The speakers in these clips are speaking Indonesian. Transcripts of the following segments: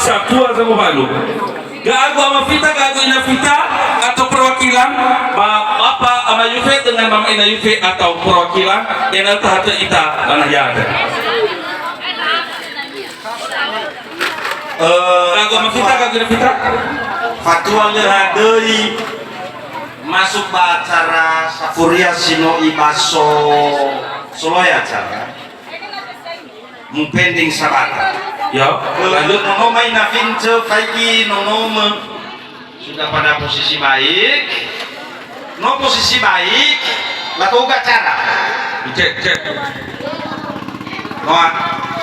Satua sama malu. Gago ama fita, gago ina fita atau perwakilan Bapak ama Yufe dengan Mama ina Yufe atau perwakilan yang tahta ita tanah yada. Gago ama fita, gago ina fita. Fatwa lehadei masuk ba acara Safuria Sino Ibaso Soloya acara mempending sabata. Ya, lanjut nono main nafince faiki nono sudah pada posisi baik, no posisi baik, lalu gak cara. Cek.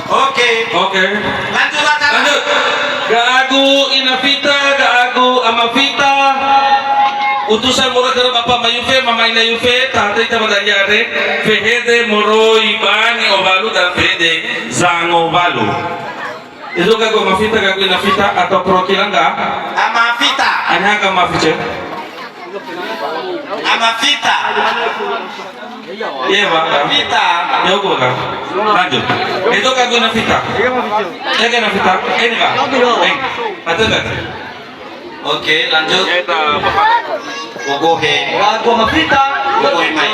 Oke. Lanjut acara. Lanjut. Gagu inafita, gagu amafita. Utusan murah dari Bapak Mayufe, Mama Ina Yufe, tahta ita madayare, fehede moroi bani obalu dan fehede zango balu. Itu gagu amafita, gagu inafita atau perwakilan gak? Amafita. Hanya gagu amafita. Amafita. Iya Pak. Amafita. Ya oke Pak. Lanjut. Itu gagu inafita. Ya gagu inafita. Ini Pak. Atau enggak? Oke, lanjut. Wogohe. Gago mafita. Wogohe mai.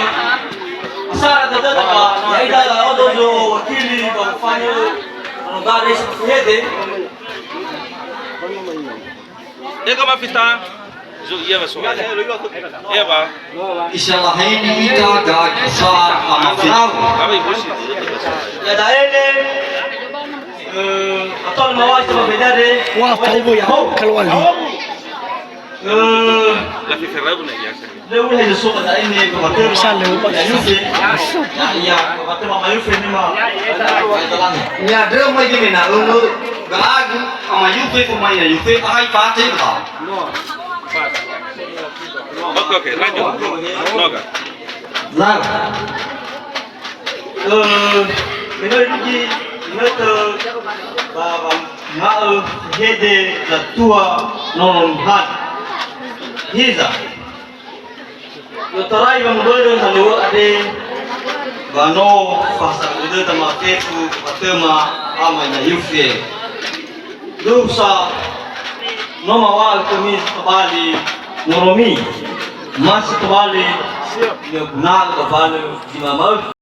Asara dada ya ida la odojo wakili wa kufanya garis hede. Eka mafita. Iya Pak. Iya Pak. Inshallah ini ita gagasa amafita. Ya daele atol mawaj sama bedare. Wah, kau ya keluar. Lagi Ferrabu nih ya. Lewu hede so da ini ko bater ya yusi. Ya ko bater ma yusi ni ma. Ya drum mai gini na lu gagu ama yusi ko mai ya yusi ai pate ka. Oke, lanjut. Noga. Lang. Menurut ini bahwa nggak hede tua non hat hiza. Yotorai bang bodoh lalu ada bano pasal itu tema kefu tema amanya yufe. Lusa nomawal kami kembali noromi masih kembali ya benar kembali di mama